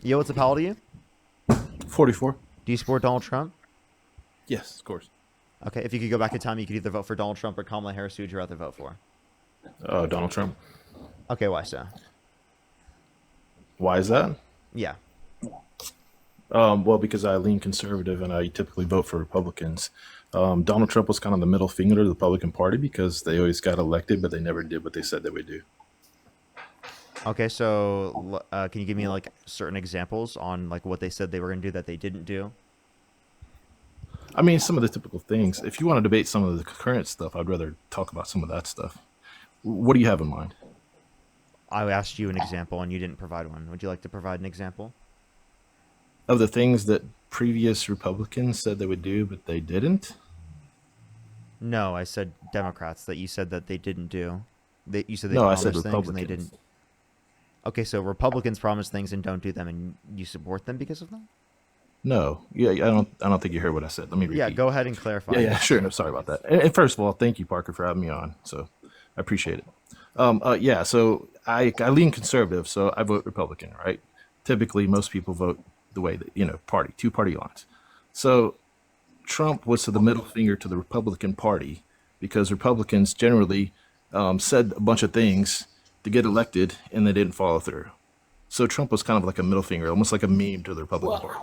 Yo, what's up, how old are you? 44. Do you support Donald Trump? Yes, of course. Okay, if you could go back in time, you could either vote for Donald Trump or Kamala Harris. Who would you rather vote for? Donald Trump. Okay, why so? Why is that? Yeah. Well, because I lean conservative and I typically vote for Republicans. Donald Trump was kind of the middle finger to the Republican Party because they always got elected, but they never did what they said they would do. Okay, so can you give me like certain examples on like what they said they were going to do that they didn't do? I mean, some of the typical things. If you want to debate some of the current stuff, I'd rather talk about some of that stuff. What do you have in mind? I asked you an example and you didn't provide one. Would you like to provide an example? Of the things that previous Republicans said they would do, but they didn't? No, I said Democrats that you said that they didn't do. You said they No, I said promised things and they Republicans. didn't. Okay, so Republicans promise things and don't do them, and you support them because of them? No, yeah, I don't think you heard what I said. Let me Yeah, repeat. go ahead and clarify. Yeah, sure. No, sorry about that. And first of all, thank you, Parker, for having me on. So I appreciate it. Yeah, so I lean conservative, so I vote Republican, right? Typically, most people vote the way that, party, two party lines. So Trump was to the middle finger to the Republican Party because Republicans generally said a bunch of things to get elected and they didn't follow through. So Trump was kind of like a middle finger, almost like a meme to the Republican Party.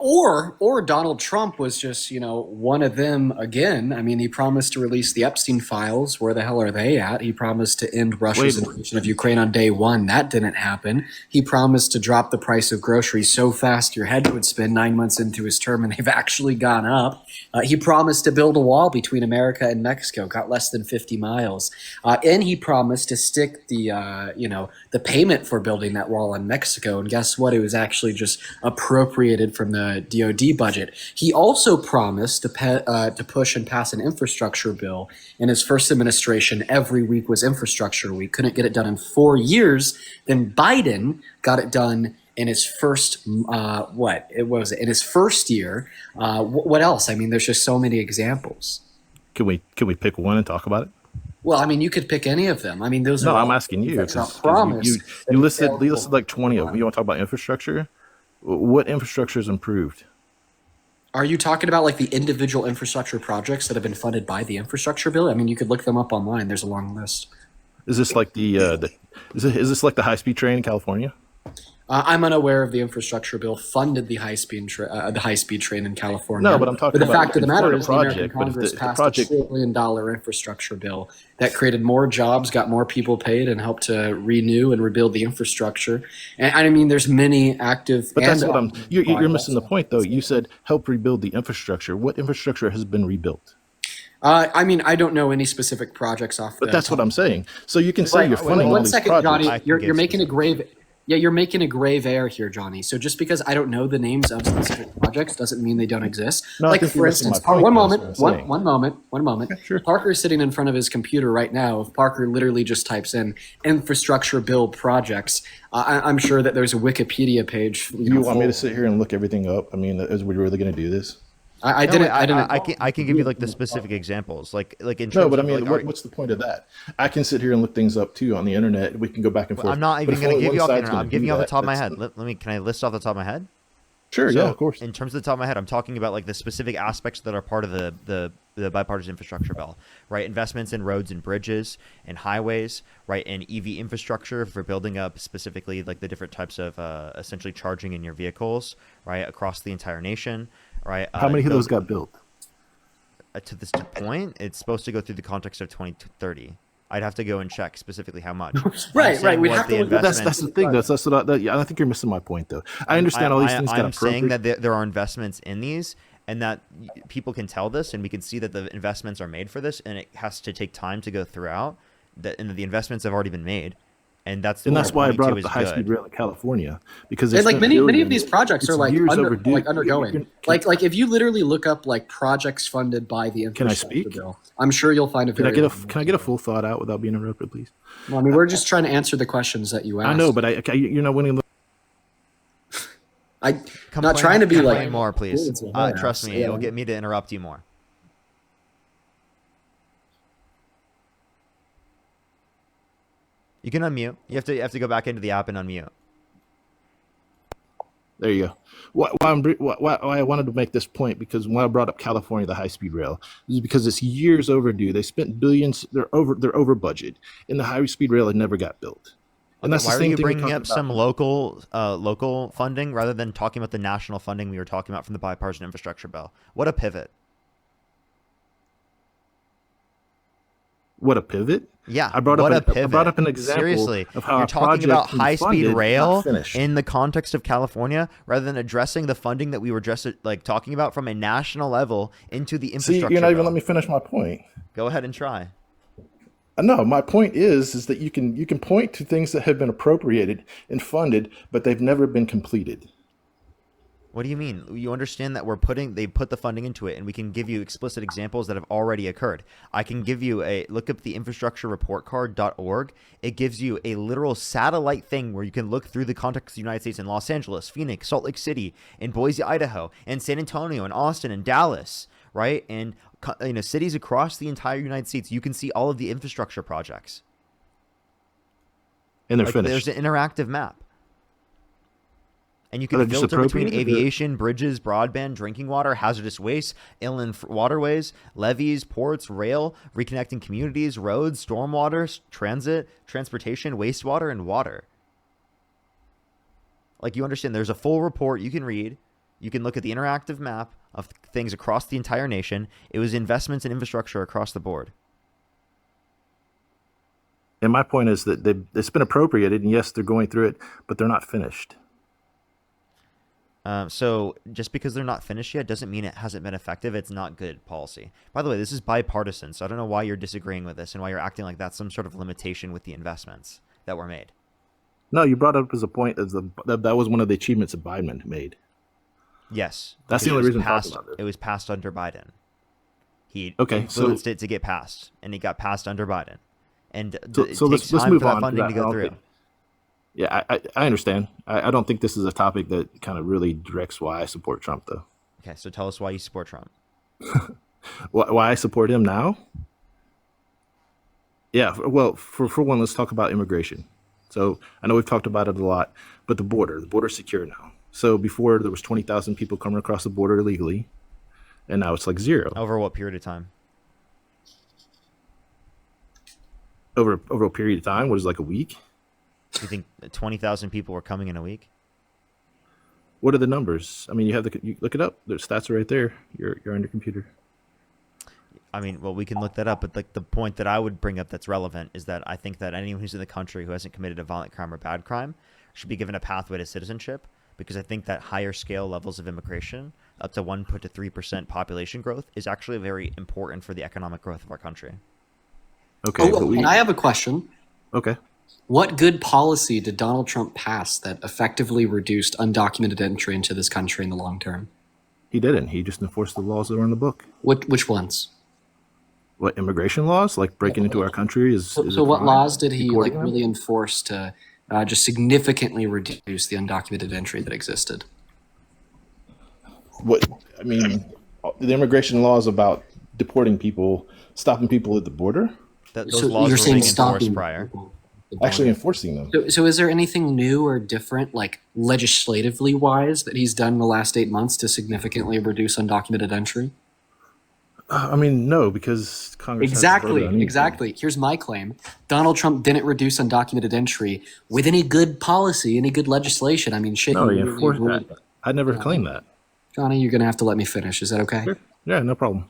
Or Donald Trump was just, one of them again. I mean, he promised to release the Epstein files. Where the hell are they at? He promised to end Russia's invasion of Ukraine on day one. That didn't happen. He promised to drop the price of groceries so fast your head would spin 9 months into his term, and they've actually gone up. He promised to build a wall between America and Mexico, got less than 50 miles. And he promised to stick the payment for building that wall in Mexico. And guess what? It was actually just appropriated from the DoD budget. He also promised to push and pass an infrastructure bill. In his first administration, every week was infrastructure week. Couldn't get it done in 4 years. Then Biden got it done in his first in his first year. What else? I mean, there's just so many examples. Can we pick one and talk about it? Well, I mean, you could pick any of them. I mean, those No, are I'm all asking you. that's not 'Cause promised. you listed like 20 of them. You want to talk about infrastructure? What infrastructure is improved? Are you talking about like the individual infrastructure projects that have been funded by the infrastructure bill? I mean, you could look them up online. There's a long list. Is this like is this like the high speed train in California? I'm unaware of the infrastructure bill funded the high-speed train in California. No, but I'm talking But the about fact of the matter is the American project, but if Congress the passed project- a $1 trillion infrastructure bill that created more jobs, got more people paid, and helped to renew and rebuild the infrastructure. And I mean, there's many active. But and that's what you're projects. missing the point though. You said help rebuild the infrastructure. What infrastructure has been rebuilt? I mean, I don't know any specific projects off. But that's what I'm saying. So you can say you're funding all One these second, projects. Johnny. You're making a grave. Yeah, you're making a grave error here, Johnny. So just because I don't know the names of specific projects doesn't mean they don't exist. No, I like think for you're missing instance, my point, one that's moment, what I'm saying. one moment. Sure. Parker is sitting in front of his computer right now. If Parker literally just types in infrastructure bill projects, I'm sure that there's a Wikipedia page. You want me to sit here and look everything up? I mean, is we really going to do this? I didn't. I can give you like the specific examples, like in terms No, but I of, mean, like, what's the point of that? I can sit here and look things up too on the internet. We can go back and forth. I'm not But even if going to only give you one off the side's internet. gonna I'm giving do you off the that, top of my that's- head. Let me. Can I list off the top of my head? Sure, So, yeah, of course. In terms of the top of my head, I'm talking about like the specific aspects that are part of the bipartisan infrastructure bill, right? Investments in roads and bridges and highways, right? And EV infrastructure for building up specifically like the different types of essentially charging in your vehicles, right, across the entire nation, right? How many of those got built? To this point, it's supposed to go through the context of 2030. I'd have to go and check specifically how much. Right. We'd What have the to look at That's investment- the thing. That's what I think you're missing my point though. I understand all these things got I'm saying appropriate. that there are investments in these, and that people can tell this, and we can see that the investments are made for this, and it has to take time to go throughout. And the investments have already been made, and that's why I brought up is the high speed good. rail in California because And it's like many of these projects are like overdue. undergoing. Like if you literally look up like projects funded by the Can I infrastructure speak? bill, I'm sure you'll find a Can I very. get a full thought out without being interrupted, please? Well, I mean, we're just trying to answer the questions that you asked. I know, but you're not winning. I'm not trying to be Complain like more, please. It's a hard Trust ass, me, yeah. it'll get me to interrupt you more. You can unmute. You have to go back into the app and unmute. There you go. Why I wanted to make this point, because when I brought up California, the high-speed rail, is because it's years overdue. They spent billions. They're over budget, and the high-speed rail had never got built. And Okay, that's the why are same you thing we're bringing talking up about. some local funding rather than talking about the national funding we were talking about from the bipartisan infrastructure bill? What a pivot! What a pivot! Yeah, I brought what a up I brought pivot. up an example Seriously, of how you're a talking project about can be high-speed funded, not rail finished. in the context of California rather than addressing the funding that we were just like talking about from a national level into the See, infrastructure you're not even bill. letting me finish my point. Go ahead and try. No, my point is that you can point to things that have been appropriated and funded, but they've never been completed. What do you mean? You understand that they put the funding into it, and we can give you explicit examples that have already occurred. I can give you look up the infrastructurereportcard.org. It gives you a literal satellite thing where you can look through the context of the United States in Los Angeles, Phoenix, Salt Lake City, in Boise, Idaho, and San Antonio, and Austin, and Dallas, right? And cities across the entire United States. You can see all of the infrastructure projects. And they're Like, finished. there's an interactive map. And you Are they can just filter between appropriated, or- aviation, bridges, broadband, drinking water, hazardous waste, inland waterways, levees, ports, rail, reconnecting communities, roads, stormwater, transit, transportation, wastewater, and water. Like, you understand, there's a full report you can read. You can look at the interactive map of things across the entire nation. It was investments in infrastructure across the board. And my point is that it's been appropriated, and yes, they're going through it, but they're not finished. So just because they're not finished yet doesn't mean it hasn't been effective. It's not good policy. By the way, this is bipartisan, so I don't know why you're disagreeing with this and why you're acting like that's some sort of limitation with the investments that were made. No, you brought up as a point that was one of the achievements that Biden made. Yes. That's because the only reason I'm passed, talking about it was passed under Biden. He Okay, influenced it to get passed, and it got passed under Biden. And it So takes let's time move for that on. funding to I go don't through. think- Yeah, I understand. I don't think this is a topic that kind of really directs why I support Trump, though. Okay, so tell us why you support Trump. Why I support him now? Yeah, well, for one, let's talk about immigration. So I know we've talked about it a lot, but the border's secure now. So before there was 20,000 people coming across the border illegally, and now it's like zero. Over what period of time? Over a period of time, what is it, like a week? Do you think 20,000 people were coming in a week? What are the numbers? I mean, you look it up. The stats are right there. You're on your computer. I mean, well, we can look that up, but the point that I would bring up that's relevant is that I think that anyone who's in the country who hasn't committed a violent crime or bad crime should be given a pathway to citizenship, because I think that higher scale levels of immigration, up to 1 to 3% population growth, is actually very important for the economic growth of our country. Okay, And I have a question. okay. What good policy did Donald Trump pass that effectively reduced undocumented entry into this country in the long term? He didn't. He just enforced the laws that are in the book. Which ones? What, immigration laws? Like breaking into our country is So a what crime? laws did he Deporting them? really enforce to just significantly reduce the undocumented entry that existed? What I mean, the immigration laws about deporting people, stopping people at the border, Those So laws you're were saying being enforced stopping prior. people. actually enforcing them. So is there anything new or different, like legislatively wise, that he's done in the last 8 months to significantly reduce undocumented entry? I mean, no, because Congress hasn't voted on anything. Exactly. Here's my claim. Donald Trump didn't reduce undocumented entry with any good policy, any good legislation. I mean, shit. No, he he really enforced would. that. I never claimed that. Johnny, you're going to have to let me finish. Is that okay? Sure. Yeah, no problem.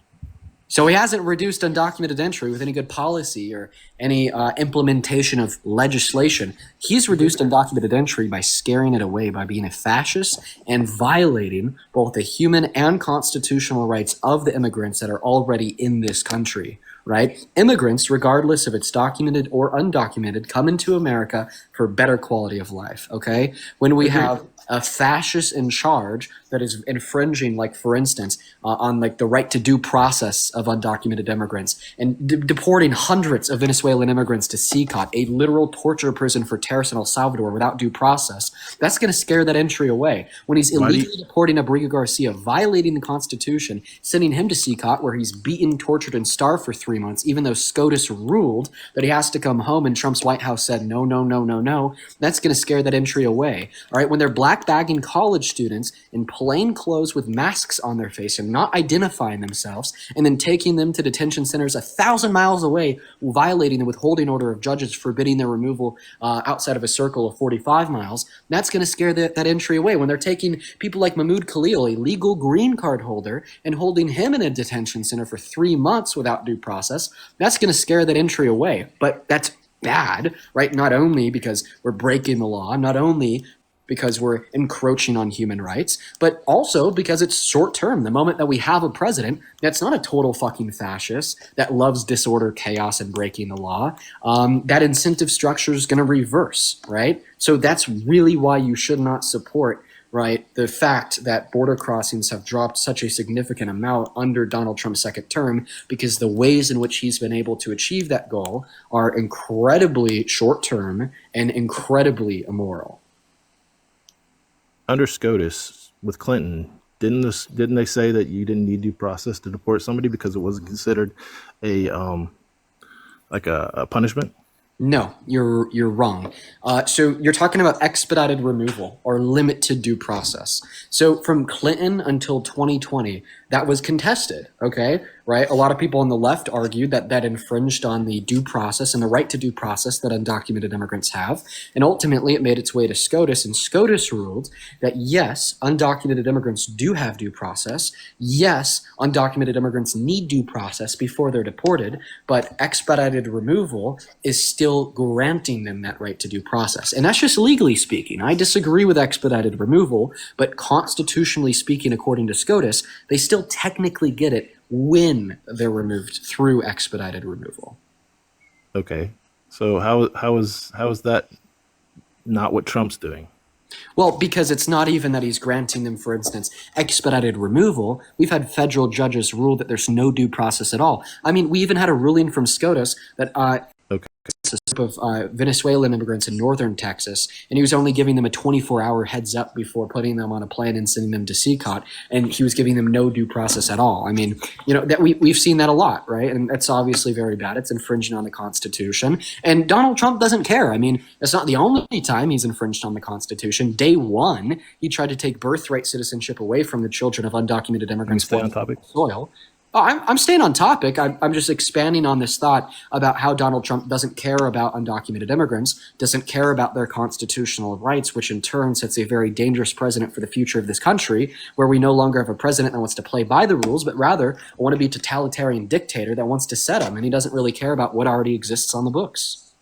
So he hasn't reduced undocumented entry with any good policy or any implementation of legislation. He's reduced undocumented entry by scaring it away, by being a fascist and violating both the human and constitutional rights of the immigrants that are already in this country, right? Immigrants, regardless if it's documented or undocumented, come into America for better quality of life, okay? When we have a fascist in charge that is infringing, like, for instance, on like the right to due process of undocumented immigrants and deporting hundreds of Venezuelan immigrants to CCOT, a literal torture prison for terrorists in El Salvador without due process, that's going to scare that entry away. When he's illegally deporting Abrigo Garcia, violating the Constitution, sending him to CCOT where he's beaten, tortured, and starved for 3 months, even though SCOTUS ruled that he has to come home and Trump's White House said no, no, no, no, no, that's going to scare that entry away. All right, when they're black black bagging college students in plain clothes with masks on their face and not identifying themselves, and then taking them to detention centers 1,000 miles away, violating the withholding order of judges forbidding their removal outside of a circle of 45 miles, that's going to scare that entry away. When they're taking people like Mahmoud Khalil, a legal green card holder, and holding him in a detention center for 3 months without due process, that's going to scare that entry away. But that's bad, right? Not only because we're breaking the law, not only because we're encroaching on human rights, but also because it's short term. The moment that we have a president that's not a total fucking fascist, that loves disorder, chaos, and breaking the law, that incentive structure is going to reverse, right? So that's really why you should not support, right, the fact that border crossings have dropped such a significant amount under Donald Trump's second term, because the ways in which he's been able to achieve that goal are incredibly short term and incredibly immoral. Under SCOTUS with Clinton, didn't they say that you didn't need due process to deport somebody because it wasn't considered a punishment? No, you're wrong. So you're talking about expedited removal or limited due process. So from Clinton until 2020, that was contested, okay? Right? A lot of people on the left argued that that infringed on the due process and the right to due process that undocumented immigrants have. And ultimately, it made its way to SCOTUS, and SCOTUS ruled that yes, undocumented immigrants do have due process. Yes, undocumented immigrants need due process before they're deported, but expedited removal is still granting them that right to due process. And that's just legally speaking. I disagree with expedited removal, but constitutionally speaking, according to SCOTUS, they still technically get it when they're removed through expedited removal. Okay, so how is that not what Trump's doing? Well, because it's not even that he's granting them, for instance, expedited removal. We've had federal judges rule that there's no due process at all. I mean, we even had a ruling from SCOTUS that Okay. a group of Venezuelan immigrants in northern Texas, and he was only giving them a 24-hour heads up before putting them on a plane and sending them to CCOT, and he was giving them no due process at all. I mean, you know, that we've seen that a lot, right? And that's obviously very bad. It's infringing on the Constitution, and Donald Trump doesn't care. I mean, it's not the only time he's infringed on the Constitution. Day one, he tried to take birthright citizenship away from the children of undocumented immigrants. Stay on topic. Soil. Oh, I'm staying on topic. I'm just expanding on this thought about how Donald Trump doesn't care about undocumented immigrants, doesn't care about their constitutional rights, which in turn sets a very dangerous precedent for the future of this country, where we no longer have a president that wants to play by the rules, but rather a wannabe totalitarian dictator that wants to set them, and he doesn't really care about what already exists on the books.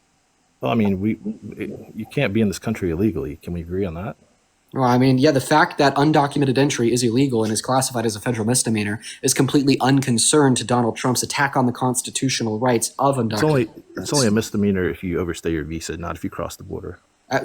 Well, I mean, you can't be in this country illegally. Can we agree on that? Well, I mean, yeah, the fact that undocumented entry is illegal and is classified as a federal misdemeanor is completely unconcerned to Donald Trump's attack on the constitutional rights of undocumented immigrants. It's only a misdemeanor if you overstay your visa, not if you cross the border.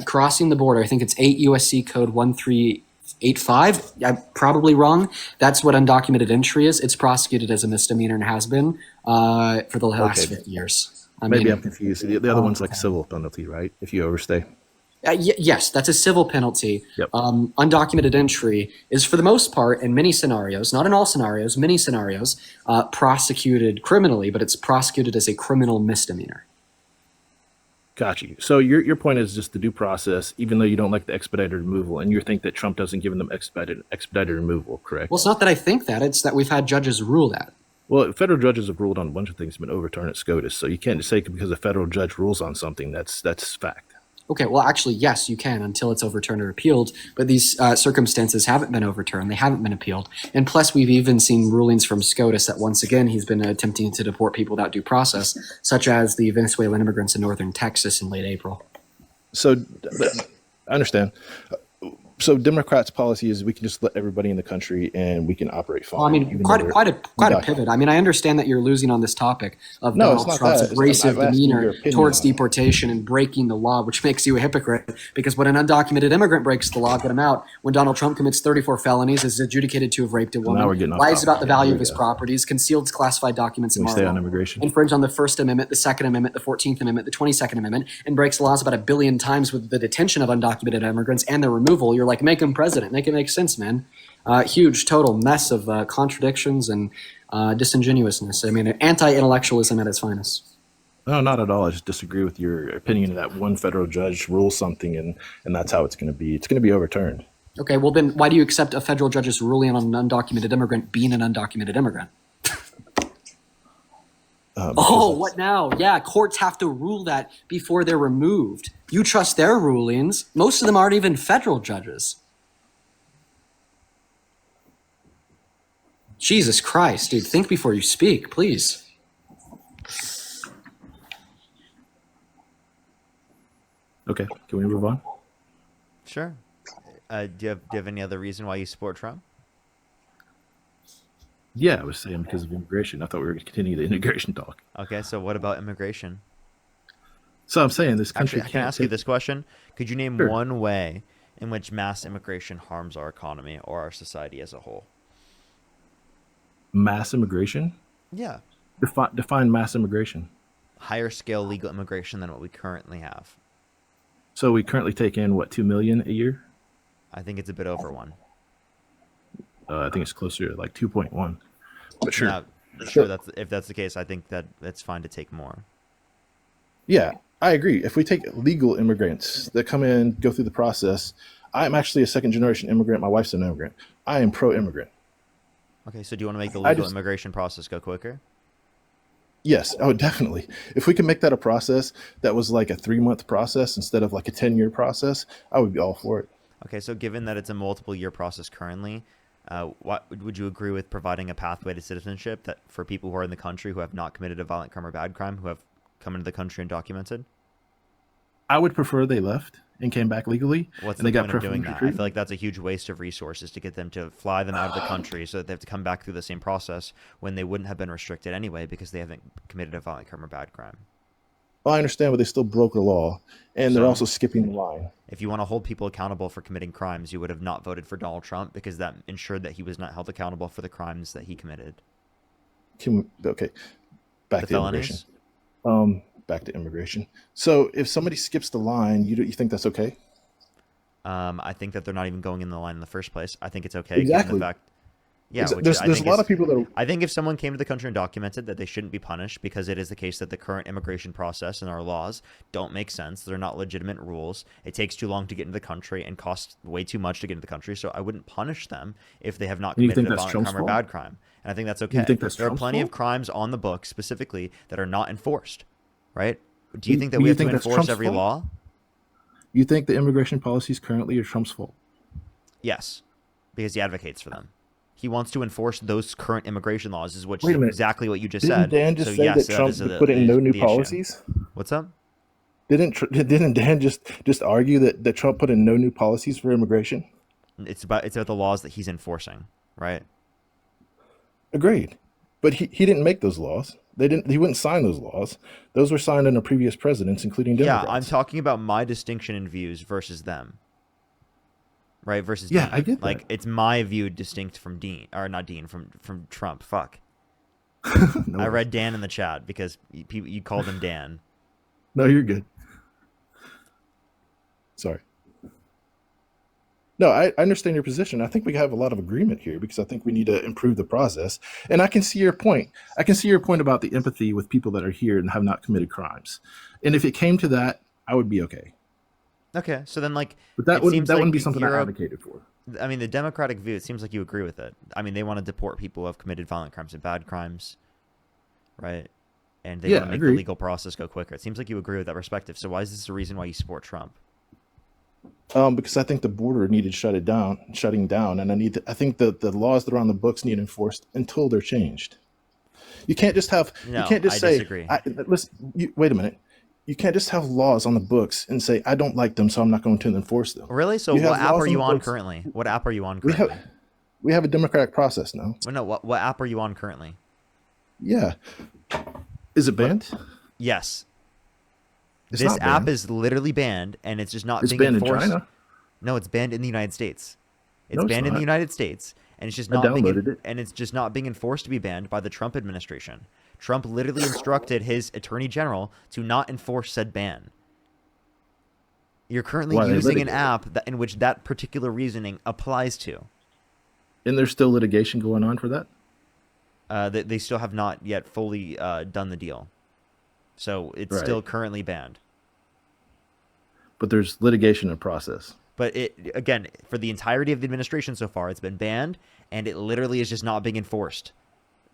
Crossing the border, I think it's 8 USC code 1385. I'm probably wrong. That's what undocumented entry is. It's prosecuted as a misdemeanor and has been for the last 50 years. Maybe I'm confused. The other one's like a civil penalty, right? If you overstay. Yes, that's a civil penalty. Yep. Undocumented entry is, for the most part, in many scenarios, not in all scenarios, many scenarios, prosecuted criminally, but it's prosecuted as a criminal misdemeanor. Got you. So your point is just the due process, even though you don't like the expedited removal, and you think that Trump doesn't give them expedited removal, correct? Well, it's not that I think that. It's that we've had judges rule that. Well, federal judges have ruled on a bunch of things, been overturned at SCOTUS, so you can't just say because a federal judge rules on something that's fact. Okay, well, actually, yes, you can until it's overturned or appealed, but these circumstances haven't been overturned. They haven't been appealed. And plus, we've even seen rulings from SCOTUS that, once again, he's been attempting to deport people without due process, such as the Venezuelan immigrants in northern Texas in late April. So I understand. So Democrats' policy is we can just let everybody in the country and we can operate fine. Well, I mean, quite a pivot. I mean, I understand that you're losing on this topic of Donald Trump's abrasive demeanor towards deportation and breaking the law, which makes you a hypocrite. Because when an undocumented immigrant breaks the law, get him out. When Donald Trump commits 34 felonies, is adjudicated to have raped a woman, lies about the value of his properties, concealed classified documents, and stay on immigration, infringe on the First Amendment, the Second Amendment, the 14th Amendment, the 22nd Amendment, and breaks laws about 1 billion times with the detention of undocumented immigrants and their removal, you're like, make him president. Make it make sense, man. Huge total mess of contradictions and disingenuousness. I mean, anti-intellectualism at its finest. No, not at all. I just disagree with your opinion that one federal judge rules something and that's how it's going to be. It's going to be overturned. Okay, well then, why do you accept a federal judge's ruling on an undocumented immigrant being an undocumented immigrant? Oh, what now? Yeah, courts have to rule that before they're removed. You trust their rulings. Most of them aren't even federal judges. Jesus Christ, dude, think before you speak, please. Okay, can we move on? Sure. Do you have any other reason why you support Trump? Yeah, I was saying because of immigration. I thought we were going to continue the immigration talk. Okay, so what about immigration? So I'm saying this country Actually, I can ask you this question. Could you name Sure. one way in which mass immigration harms our economy or our society as a whole? Mass immigration. Yeah. Define mass immigration. Higher scale legal immigration than what we currently have. So we currently take in what 2 million a year. I think it's a bit over one. I think it's closer to like 2.1. But sure. Now, sure. If that's the case, I think that it's fine to take more. Yeah, I agree. If we take legal immigrants that come in, go through the process, I'm actually a second generation immigrant. My wife's an immigrant. I am pro immigrant. Okay, so do you want to make the legal immigration process go quicker? Yes, oh, definitely. If we could make that a process that was like a 3-month process instead of like a 10-year process, I would be all for it. Okay, so given that it's a multiple year process currently, what would you agree with providing a pathway to citizenship that for people who are in the country who have not committed a violent crime or bad crime, who have come into the country undocumented? I would prefer they left and came back legally. What's and the they point got of doing that? I treatment. feel like that's a huge waste of resources to get them to fly them out of the country so that they have to come back through the same process when they wouldn't have been restricted anyway because they haven't committed a violent crime or bad crime. Well, I understand, but they still broke the law, and they're So- also skipping the line. If you want to hold people accountable for committing crimes, you would have not voted for Donald Trump because that ensured that he was not held accountable for the crimes that he committed. Okay, back The to immigration. Back to immigration. So if somebody skips the line, you think that's okay? I think that they're not even going in the line in the first place. I think it's okay. Given Exactly. the fact, yeah, which There's I a think lot is, of people that are, I think if someone came to the country undocumented, that they shouldn't be punished because it is the case that the current immigration process and our laws don't make sense. They're not legitimate rules. It takes too long to get into the country and costs way too much to get into the country. So I wouldn't punish them if they have not you committed think a that's violent Trump's crime or fault? bad crime. And I think that's okay. think that's There are Trump's plenty of fault? crimes on the books specifically that are not enforced, right? Do you think that Do we you have to think that's enforce Trump's every fault? law? You think the immigration policies currently are Trump's fault? Yes, because he advocates for them. He wants to enforce those current immigration laws, which Wait a is minute. exactly what you just Didn't said. Dan just So say yes, that Trump is would put in no new the issue. policies? What's up? Didn't Dan just argue that Trump put in no new policies for immigration? It's about the laws that he's enforcing, right? Agreed. But he didn't make those laws. He wouldn't sign those laws. Those were signed under previous presidents, including Democrats. Yeah, I'm talking about my distinction in views versus them, right? Versus Yeah, Dean. I get that. Like it's my view distinct from Dean, or not Dean, from Trump. Fuck. No, I read Dan in the chat because you called him Dan. No, you're good. Sorry. No, I understand your position. I think we have a lot of agreement here because I think we need to improve the process. And I can see your point. I can see your point about the empathy with people that are here and have not committed crimes. And if it came to that, I would be okay. Okay, so then like, But that it wouldn't seems like be something you're I o- advocated for. I mean, the Democratic view, it seems like you agree with it. I mean, they want to deport people who have committed violent crimes and bad crimes, right? And they Yeah, want to make the agreed. legal process go quicker. It seems like you agree with that perspective. So why is this a reason why you support Trump? Because I think the border needed shutting down, and I think that the laws that are on the books need enforced until they're changed. You can't just have. No, you can't just I say. disagree. Listen, wait a minute. You can't just have laws on the books and say I don't like them, so I'm not going to enforce them. Really? So You have what app laws are on you the on books. currently? What app are you on We currently? have a democratic process now. Well, no, what app are you on currently? Yeah. Is it banned? Yes. It's This not app banned. is literally banned, and it's just not It's being banned in enforced. China. No, it's banned in the United States. It's No, it's banned in the not. United States, and it's just I not being downloaded it. and it's just not being enforced to be banned by the Trump administration. Trump literally instructed his attorney general to not enforce said ban. You're currently Why, they using an litigated. app in which that particular reasoning applies to. And there's still litigation going on for that. They still have not yet fully done the deal, so it's Right. still currently banned. But there's litigation in process. But it, again, for the entirety of the administration so far, it's been banned, and it literally is just not being enforced.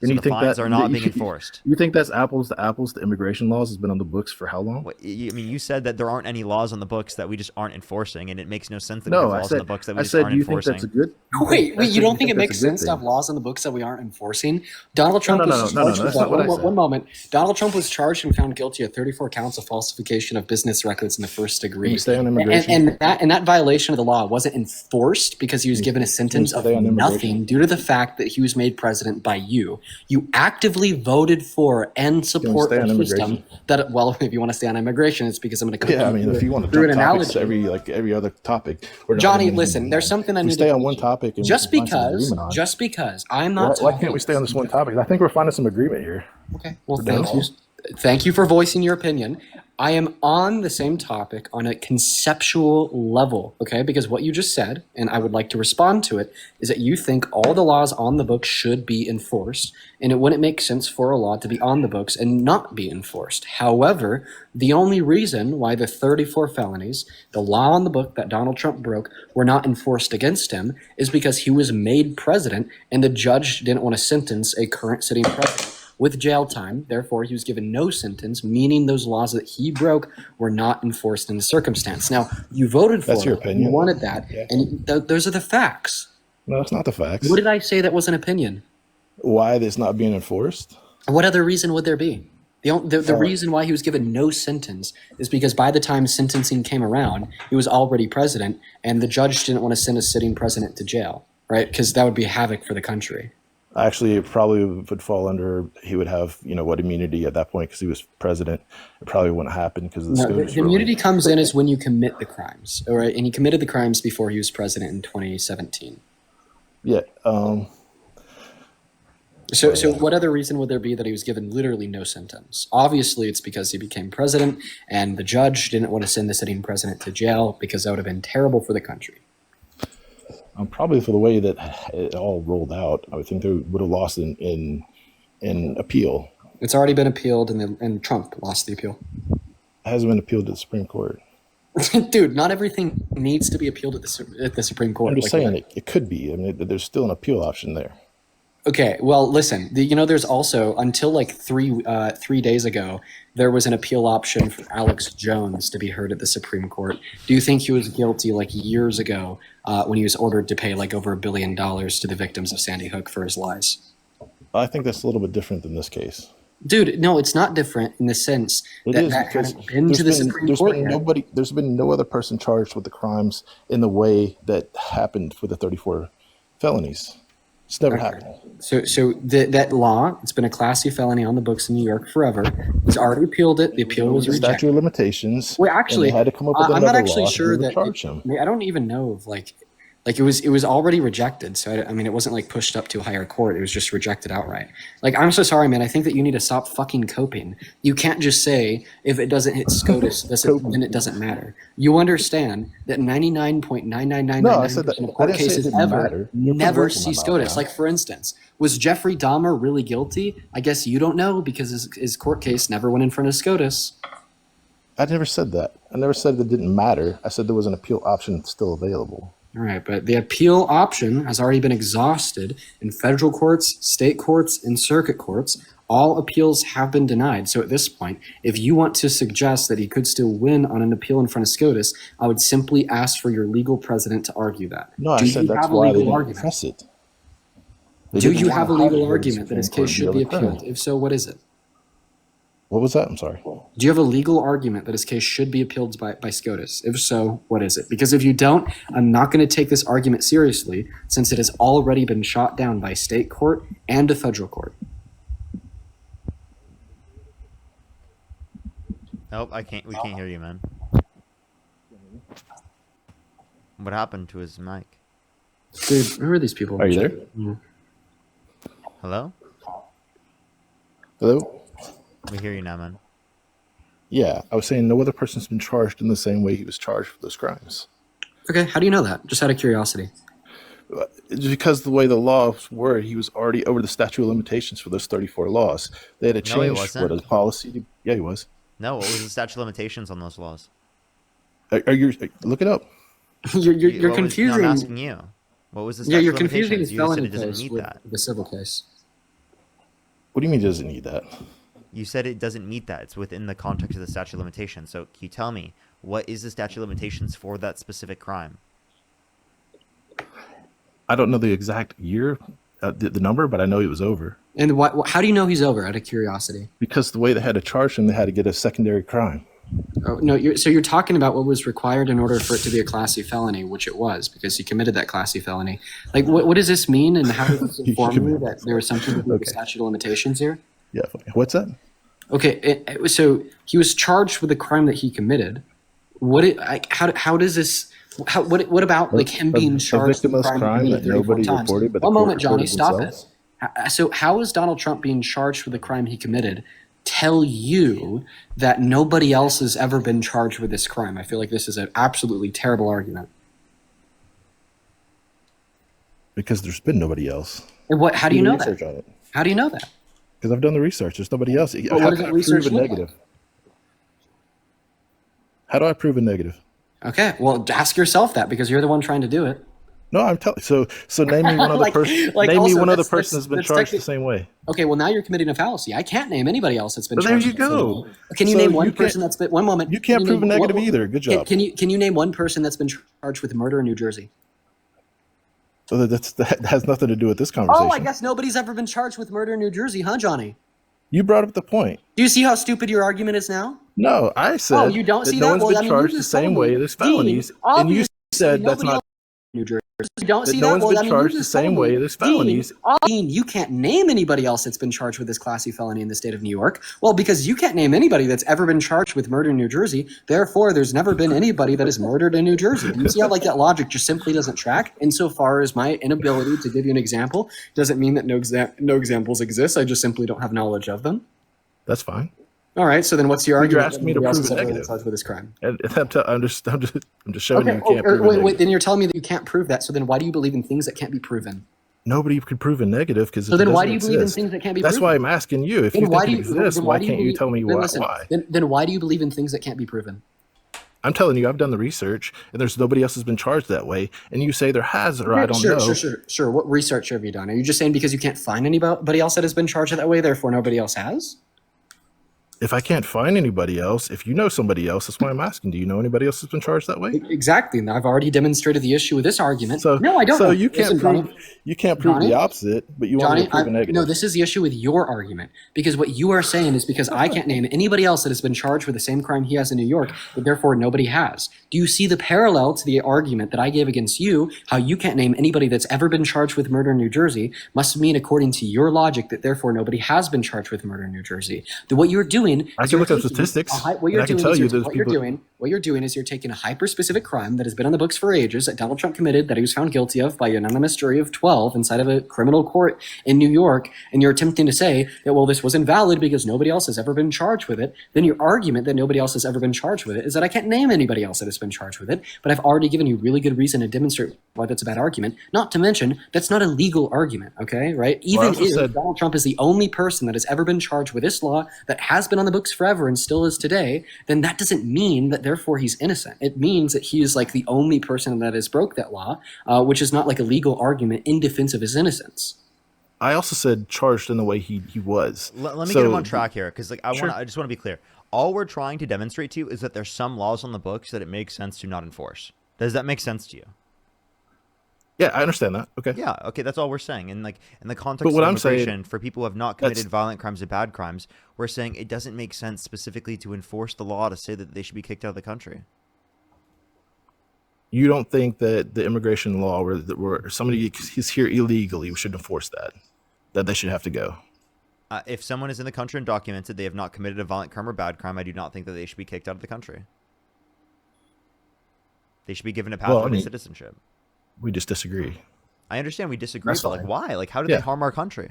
And So you the think fines that are not being enforced. You think that's apples to apples? The immigration laws has been on the books for how long? I mean, you said that there aren't any laws on the books that we just aren't enforcing, and it makes no sense that we No, have I laws on said. the books that we I just said. aren't Do you think enforcing. that's a good? Wait, you don't think it that's makes a good sense to thing? have laws on the books that we aren't enforcing? Donald Trump no, was no, charged that's with not what I said. one moment. Donald Trump was charged and found guilty of 34 counts of falsification of business records in the first Can degree. we stay on immigration? And that violation of the law wasn't enforced because he was given a sentence of stay on immigration? nothing due to the fact that he was made president by you. You actively voted for and support stay on a system immigration? that, well, if you want to stay on immigration, it's because I'm going to Yeah, I mean, if you want to through jump an topics analogy. every other topic, we're not Johnny, even- listen, there's something I we need stay to on one topic. And just we find some because agreement on. I'm not Why can't we stay on this one topic? I think we're finding some agreement here. Okay. Well, done. thank you for voicing your opinion. I am on the same topic on a conceptual level, okay? Because what you just said, and I would like to respond to it, is that you think all the laws on the books should be enforced, and it wouldn't make sense for a law to be on the books and not be enforced. However, the only reason why the 34 felonies, the law on the book that Donald Trump broke, were not enforced against him is because he was made president, and the judge didn't want to sentence a current sitting president with jail time. Therefore, he was given no sentence, meaning those laws that he broke were not enforced in the circumstance. Now, you voted for That's your it. opinion. You wanted that. Yeah. And those are the facts. No, that's not the facts. What did I say that was an opinion? Why it's not being enforced? What other reason would there be? The reason why he was given no sentence is because by the time sentencing came around, he was already president, and the judge didn't want to send a sitting president to jail, right? Because that would be havoc for the country. Actually, it probably would fall under, he would have, immunity at that point because he was president. It probably wouldn't happen because of the No, SCOTUS the immunity ruling. comes in is when you commit the crimes, all right? And he committed the crimes before he was president in 2017. Yeah. So what other reason would there be that he was given literally no sentence? Obviously, it's because he became president, and the judge didn't want to send the sitting president to jail because that would have been terrible for the country. Probably for the way that it all rolled out, I would think they would have lost in appeal. It's already been appealed, and Trump lost the appeal. It hasn't been appealed to the Supreme Court. Dude, not everything needs to be appealed at the Supreme Court. I'm just saying it could be. I mean, there's still an appeal option there. Okay, well, listen. There's also until like 3 days ago, there was an appeal option for Alex Jones to be heard at the Supreme Court. Do you think he was guilty like years ago when he was ordered to pay like over $1 billion to the victims of Sandy Hook for his lies? I think that's a little bit different than this case. Dude, no, it's not different in the sense It that is that because hadn't been to the Supreme Court yet. There's been no other person charged with the crimes in the way that happened with the 34 felonies. It's never happened. So that law, it's been a Class C felony on the books in New York forever. He's already appealed it. The appeal was The statute rejected. of limitations. Well, actually, and they had to come up with I'm another not actually law sure to that charge him. I don't even know if like it was already rejected. So I mean, it wasn't like pushed up to a higher court. It was just rejected outright. Like, I'm so sorry, man. I think that you need to stop fucking coping. You can't just say if it doesn't hit SCOTUS, then it doesn't matter. You understand that 99.99999% of court I didn't say it cases didn't ever matter. You're never putting words in see my mouth SCOTUS. now. Like, for instance, was Jeffrey Dahmer really guilty? I guess you don't know because his court case never went in front of SCOTUS. I never said that. I never said it didn't matter. I said there was an appeal option still available. All right, but the appeal option has already been exhausted in federal courts, state courts, and circuit courts. All appeals have been denied. So at this point, if you want to suggest that he could still win on an appeal in front of SCOTUS, I would simply ask for your legal president to argue that. No, I said that's why they didn't press it. Do you have a legal argument that his case should be overturned. appealed? If so, what is it? What was that? I'm sorry. Do you have a legal argument that his case should be appealed by SCOTUS? If so, what is it? Because if you don't, I'm not going to take this argument seriously since it has already been shot down by state court and a federal court. Nope, we can't hear you, man. What happened to his mic? Dude, who are these people? Are you there? Yeah. Hello? Hello? We hear you now, man. Yeah, I was saying no other person's been charged in the same way he was charged for those crimes. Okay, how do you know that? Just out of curiosity. It's because the way the laws were, he was already over the statute of limitations for those 34 laws. They had to No, he change wasn't. what a policy. Yeah, he was. No, what was the statute of limitations on those laws? Are you look it up? You're No, confusing. I'm asking you. What was the Yeah, statute you're of confusing limitations? the You just said felony it doesn't case meet with that. the civil case. What do you mean it doesn't need that? You said it doesn't meet that. It's within the context of the statute of limitations. So can you tell me what is the statute of limitations for that specific crime? I don't know the exact year, the number, but I know it was over. And how do you know he's over? Out of curiosity. Because the way they had to charge him, they had to get a secondary crime. Oh, no, you're talking about what was required in order for it to be a Class C felony, which it was because he committed that Class C felony. Like, what does this mean, and how does this inform you that there was something to do with the statute of limitations here? Yeah. What's that? Okay, so he was charged with the crime that he committed. How does this? What about like him being charged with a crime that nobody reported, but one moment, Johnny, reported stop themselves? it. So how is Donald Trump being charged with the crime he committed? Tell you that nobody else has ever been charged with this crime. I feel like this is an absolutely terrible argument. Because there's been nobody else. And how do you know that? Research on it. How do you know that? Because I've done the research. There's nobody else. Well, How what does can that I research prove a look negative? like? How do I prove a negative? Okay, well, ask yourself that because you're the one trying to do it. No, I'm telling. So name me one other person. Name me one other person that's been charged the same way. Okay, well now you're committing a fallacy. I can't name anybody else that's been Well, charged. there you go. Can you name one person that's been? One moment. You can't prove a negative either. Good job. Can you name one person that's been charged with murder in New Jersey? So that has nothing to do with this conversation. Oh, I guess nobody's ever been charged with murder in New Jersey, huh, Johnny? You brought up the point. Do you see how stupid your argument is now? No, I said you don't see no that? one's been charged the same way as felonies, and you said that's not. New Jersey. You don't see no that? one's been charged the same way as felonies. Dean, you can't name anybody else that's been charged with this Class C felony in the state of New York. Well, because you can't name anybody that's ever been charged with murder in New Jersey, therefore there's never been anybody that is murdered in New Jersey. Do you see how like that logic just simply doesn't track? Insofar as my inability to give you an example doesn't mean that no examples exist. I just simply don't have knowledge of them. That's fine. All right, so then what's your argument? You're asking me to prove a negative. Charged with this crime. And I'm just showing you can't prove wait, a negative. then you're telling me that you can't prove that. So then why do you believe in things that can't be proven? Nobody could prove a negative because so then why do you believe in things that can't be proven? That's why I'm asking you. If you think it exists, why can't you tell me why? Then why do you believe in things that can't be proven? I'm telling you, I've done the research, and there's nobody else has been charged that way. And you say there has, or I don't know. Sure. What research have you done? Are you just saying because you can't find anybody else that has been charged that way, therefore nobody else has? If I can't find anybody else, if you know somebody else, that's why I'm asking. Do you know anybody else that's been charged that way? Exactly. And I've already demonstrated the issue with this argument. So, no, I don't. So know. you can't prove the opposite, but you want me to prove a negative. No, this is the issue with your argument. Because what you are saying is because I can't name anybody else that has been charged with the same crime he has in New York, that therefore nobody has. Do you see the parallel to the argument that I gave against you, how you can't name anybody that's ever been charged with murder in New Jersey, must mean, according to your logic, that therefore nobody has been charged with murder in New Jersey. What you're doing I can look up statistics. What you're doing is you're taking a hyper-specific crime that has been on the books for ages that Donald Trump committed, that he was found guilty of by an anonymous jury of 12 inside of a criminal court in New York, and you're attempting to say that, well, this was invalid because nobody else has ever been charged with it. Then your argument that nobody else has ever been charged with it is that I can't name anybody else that has been charged with it, but I've already given you really good reason to demonstrate why that's a bad argument. Not to mention, that's not a legal argument, okay, right? Even if Donald Trump is the only person that has ever been charged with this law that has been on the books forever and still is today, then that doesn't mean that therefore he's innocent. It means that he is like the only person that has broke that law, which is not like a legal argument in defense of his innocence. I also said charged in the way he was. Let me get him on track here, because I just want to be clear. All we're trying to demonstrate to you is that there's some laws on the books that it makes sense to not enforce. Does that make sense to you? Yeah, I understand that. Okay. Yeah, okay, that's all we're saying. And like in the context of immigration, for people who have not committed violent crimes or bad crimes, we're saying it doesn't make sense specifically to enforce the law to say that they should be kicked out of the country. You don't think that the immigration law where somebody is here illegally, we should enforce that they should have to go? If someone is in the country and documented they have not committed a violent crime or bad crime, I do not think that they should be kicked out of the country. They should be given a pathway to citizenship. We just disagree. I understand we disagree, but like why? Like how do they harm our country?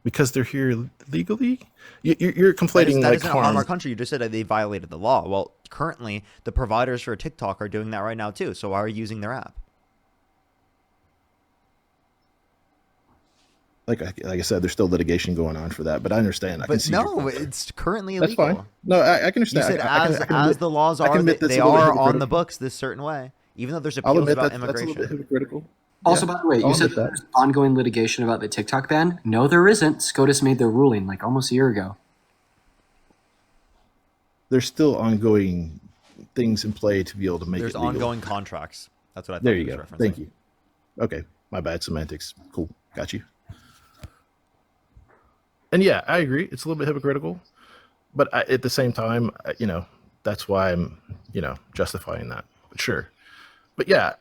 Because they're here legally? You're conflating that doesn't harm our country. You just said that they violated the law. Well, currently the providers for TikTok are doing that right now too. So why are you using their app? like I said, there's still litigation going on for that, but I understand. I can But see your no, point there. it's currently That's illegal. fine. No, I can You understand. said I can as admit, the laws I can are, admit that's they a little bit are on the hypocritical. books this certain way, even though there's I'll appeals admit about that's a little bit immigration. hypocritical. Also, Yeah, by the way, I'll you said admit that that. there's ongoing litigation about the TikTok ban. No, there isn't. SCOTUS made their ruling like almost a year ago. There's still ongoing things in play to be able to make There's it legal. ongoing contracts. That's what I There thought he you was go. referencing. Thank you. Okay, my bad semantics. Cool, got you. And yeah, I agree. It's a little bit hypocritical, but at the same time, that's why I'm, justifying that. But sure. But yeah,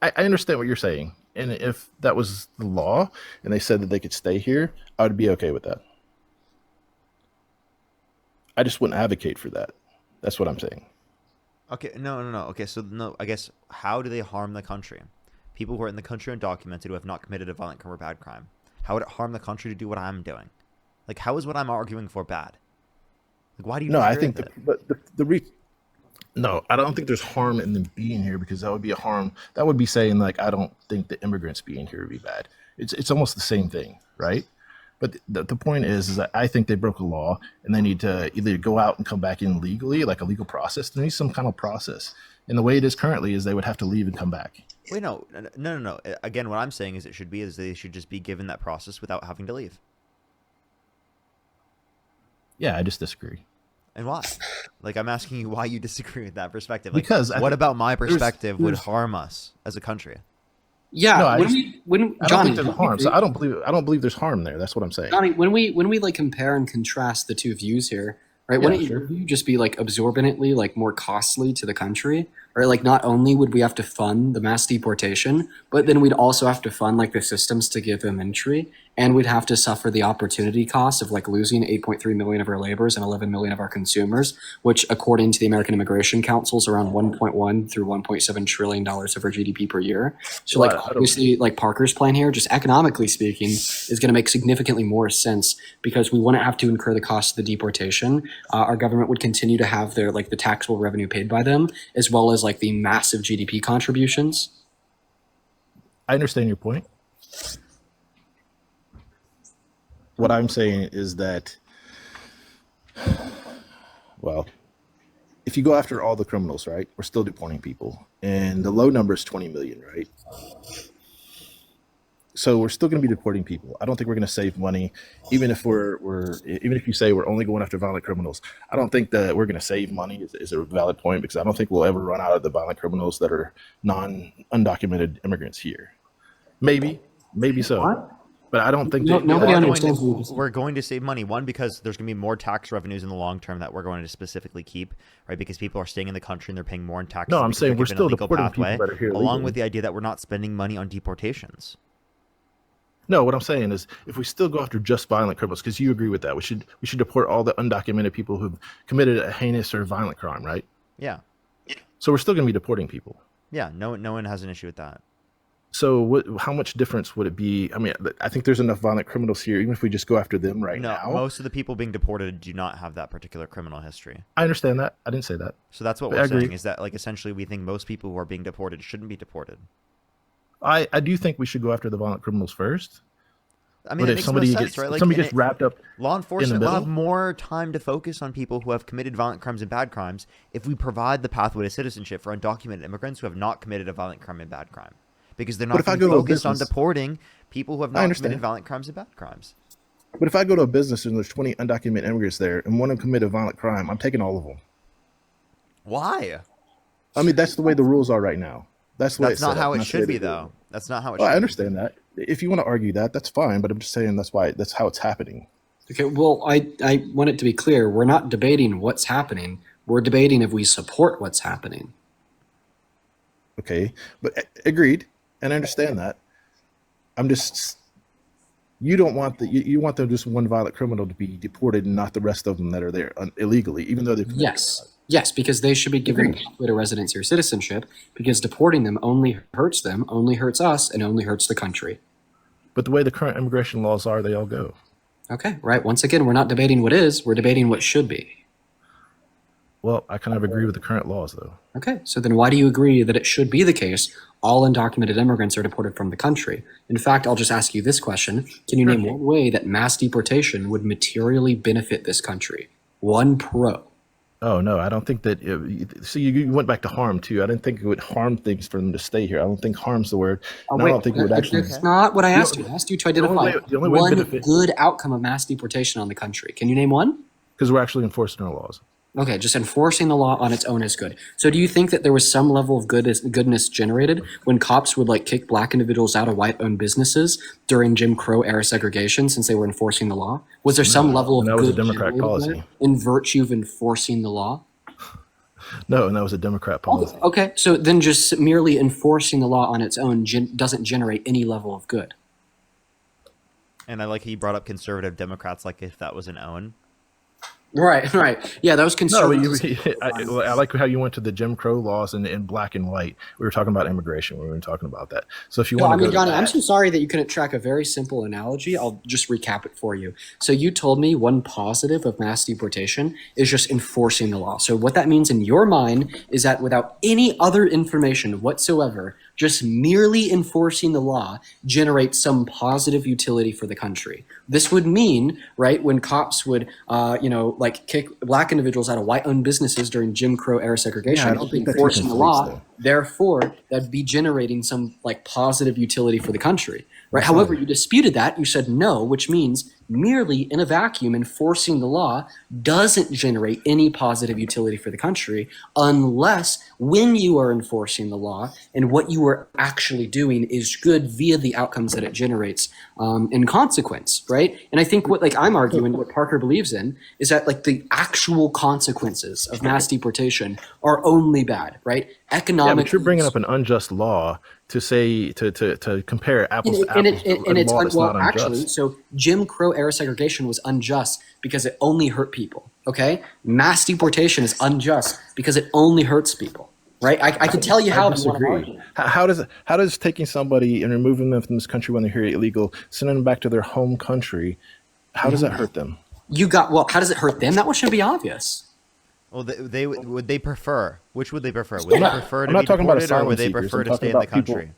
I understand what you're saying. And if that was the law and they said that they could stay here, I would be okay with that. I just wouldn't advocate for that. That's what I'm saying. Okay, no. Okay, so no, I guess how do they harm the country? People who are in the country undocumented who have not committed a violent crime or bad crime. How would it harm the country to do what I'm doing? Like, how is what I'm arguing for bad? Like, why do you No, I disagree think with it? no, I don't think there's harm in them being here because that would be a harm. That would be saying like I don't think the immigrants being here would be bad. It's almost the same thing, right? But the point is that I think they broke a law and they need to either go out and come back in legally, like a legal process. There needs some kind of process. And the way it is currently is they would have to leave and come back. Wait, no. Again, what I'm saying is they should just be given that process without having to leave. Yeah, I just disagree. And why? Like, I'm asking you why you disagree with that perspective. Like, Because what about my perspective would there's harm us as a country? Yeah, no, I when don't Johnny, think there's harm. So I don't believe there's harm there. That's what I'm saying. Johnny, when we like compare and contrast the two views here, right? Yeah, Wouldn't sure. your view just be like absorbently like more costly to the country, right? Like not only would we have to fund the mass deportation, but then we'd also have to fund like the systems to give them entry, and we'd have to suffer the opportunity cost of like losing 8.3 million of our laborers and 11 million of our consumers, which according to the American Immigration Council is around 1.1 through 1.7 trillion dollars of our GDP per year. So Well, like I don't- obviously like Parker's plan here, just economically speaking, is going to make significantly more sense because we wouldn't have to incur the cost of the deportation. Our government would continue to have their like the taxable revenue paid by them, as well as like the massive GDP contributions. I understand your point. What I'm saying is that, well, if you go after all the criminals, right, we're still deporting people, and the low number is 20 million, right? So we're still going to be deporting people. I don't think we're going to save money, even if even if you say we're only going after violent criminals. I don't think that we're going to save money is a valid point because I don't think we'll ever run out of the violent criminals that are undocumented immigrants here. Maybe so. What? But I don't think Nobody We're understands going what you just- we're going to save money. One, because there's going to be more tax revenues in the long term that we're going to specifically keep, right? Because people are staying in the country and they're paying more in taxes. No, I'm because saying they're we're given a still legal deporting people pathway, that are here along legally. with the idea that we're not spending money on deportations. No, what I'm saying is if we still go after just violent criminals, because you agree with that, we should deport all the undocumented people who've committed a heinous or violent crime, right? Yeah, So we're still going to be deporting people. yeah. No one has an issue with that. So how much difference would it be? I mean, I think there's enough violent criminals here, even if we just go after them right No, now. most of the people being deported do not have that particular criminal history. I understand that. I didn't say that. So that's what But we're I agree. saying is that, like, essentially we think most people who are being deported shouldn't be deported. I do think we should go after the violent criminals first. I mean, But it if makes somebody no sense, gets right? if Like, somebody and gets wrapped up law in enforcement the will have middle, more time to focus on people who have committed violent crimes and bad crimes if we provide the pathway to citizenship for undocumented immigrants who have not committed a violent crime and bad crime. Because they're But not if I going to go to a focus on business- deporting people who have I not committed understand. violent crimes and bad crimes. but if I go to a business and there's 20 undocumented immigrants there and one of them commit a violent crime, I'm taking all of them. Why? I mean, that's the way the rules are right now. That's the way That's it's not set how up, it not the way should be, they do it. though. That's not how it Well, I should be. understand that. If you want to argue that, that's fine. But I'm just saying that's how it's happening. Okay, well, I want it to be clear. We're not debating what's happening. We're debating if we support what's happening. Okay, but agreed, and I understand that. I'm just you don't want you want the just one violent criminal to be deported and not the rest of them that are there illegally, even though they've committed a Yes. crime. Yes, because they should be given a Agreed. pathway to residency or citizenship, because deporting them, only hurts us, and only hurts the country. But the way the current immigration laws are, they all go. Okay, right. Once again, we're not debating what is, we're debating what should be. Well, I kind of agree with the current laws, though. Okay, so then why do you agree that it should be the case all undocumented immigrants are deported from the country? In fact, I'll just ask you this question. Can you name one way that mass deportation would materially benefit this country? One pro. Oh no, I don't think that. See, you went back to harm too. I didn't think it would harm things for them to stay here. I don't think harm's the word. Oh, And I wait, don't think it would actually. that's not what I asked you. I asked you to identify the only way one benefit- good outcome of mass deportation on the country. Can you name one? Because we're actually enforcing our laws. Okay, just enforcing the law on its own is good. So do you think that there was some level of goodness generated when cops would like kick black individuals out of white-owned businesses during Jim Crow era segregation since they were enforcing the law? Was there some level of that was a good Democrat generated policy. there in virtue of enforcing the law? No, and that was a Democrat policy. Okay, so then just merely enforcing the law on its own doesn't generate any level of good. And I like he brought up conservative Democrats, like if that was an own. Right, right. Yeah, that was No, conservative. I like how you went to the Jim Crow laws in black and white. We were talking about immigration. We were talking about that. So if you No, want I to mean, go to Johnny, that, I'm so sorry that you couldn't track a very simple analogy. I'll just recap it for you. So you told me one positive of mass deportation is just enforcing the law. So what that means in your mind is that without any other information whatsoever, just merely enforcing the law generates some positive utility for the country. This would mean, right, when cops would, like kick black individuals out of white-owned businesses during Jim Crow era segregation, I don't think that enforcing the conflates, law, though. therefore, that'd be generating some like positive utility for the country, right? However, you disputed that. You said no, which means merely in a vacuum enforcing the law doesn't generate any positive utility for the country unless when you are enforcing the law and what you are actually doing is good via the outcomes that it generates in consequence, right? And I think what like I'm arguing, what Parker believes in, is that like the actual consequences of mass deportation are only bad, right? yeah, Economic. but you're bringing up an unjust law to say to compare apples to apples to a law that's not unjust. Actually, so Jim Crow era segregation was unjust because it only hurt people. Okay, mass deportation is unjust because it only hurts people. Right? I can tell you how. I disagree. How does taking somebody and removing them from this country when they're here illegal, sending them back to their home country, how does that hurt them? How does it hurt them? That one should be obvious. Well, they would they prefer? Which would they prefer? Would they prefer to I'm not be talking about deported, or would they asylum prefer seekers. to I'm stay in talking the about people- country?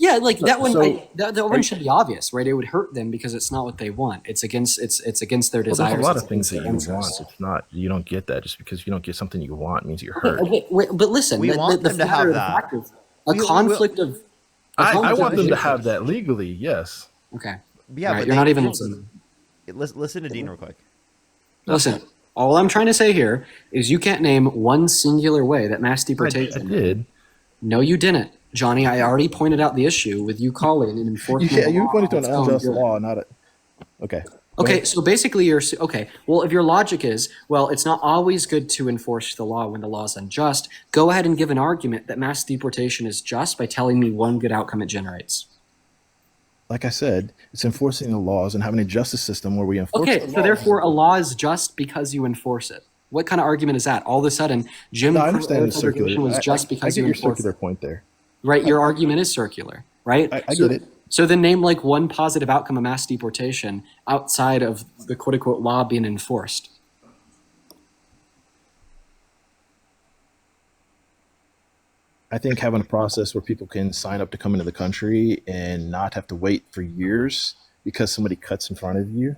Yeah, like that one. So- That one should be obvious, right? It would hurt them because it's not what they want. It's against their Well, desires. there's a lot it's of things that against you their want. interests. It's not. You don't get that just because you don't get something you want means you're hurt. Wait, but listen, We want them to have that. fact is, a conflict of. I want them to have that legally. Yes. Okay. Yeah, All right, but you're they- not even listening. Listen to Dean real quick. Listen, all I'm trying to say here is you can't name one singular way that mass I deportation. did. No, you didn't, Johnny. I already pointed out the issue with you calling and enforcing. Yeah, the you law pointed to on an its own unjust good. law, not a. Okay. Okay, so basically you're okay. Well, if your logic is, well, it's not always good to enforce the law when the law is unjust, go ahead and give an argument that mass deportation is just by telling me one good outcome it generates. Like I said, it's enforcing the laws and having a justice system where we enforce. Okay, the so laws. therefore a law is just because you enforce it. What kind of argument is that? All of a sudden, Jim No, I Crow understand the circular. segregation was just I because get you your enforced circular it. point there. Right? Your argument is circular, right? I get it. So then name like one positive outcome of mass deportation outside of the quote unquote law being enforced. I think having a process where people can sign up to come into the country and not have to wait for years because somebody cuts in front of you.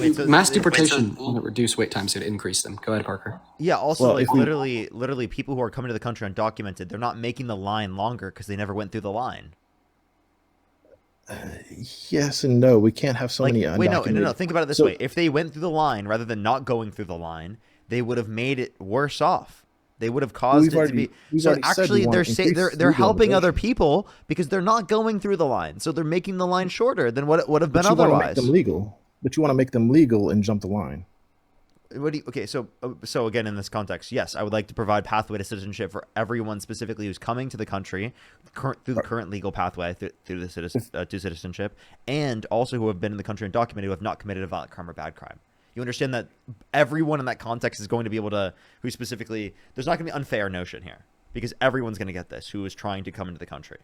Wait, so- Mass deportation won't reduce wait times, it increase them. Go ahead, Parker. Yeah. Also, Well, like if we- literally, people who are coming to the country undocumented, they're not making the line longer because they never went through the line. Yes and no. We can't have so Like, many wait, undocumented. no. Think about it this So- way: if they went through the line rather than not going through the line, they would have made it worse off. They would have caused We've it already- to be. we've So already said we actually, want they're to increase they're legal helping other immigration. people because they're not going through the line. So they're making the line shorter than what it would have been But you want to make otherwise. them legal. But you want to make them legal and jump the line. What do you, okay, so again, in this context, yes, I would like to provide pathway to citizenship for everyone specifically who's coming to the country through the current legal pathway through the to citizenship, and also who have been in the country undocumented who have not committed a violent crime or bad crime. You understand that everyone in that context is going to be able to, who specifically, there's not going to be unfair notion here because everyone's going to get this who is trying to come into the country,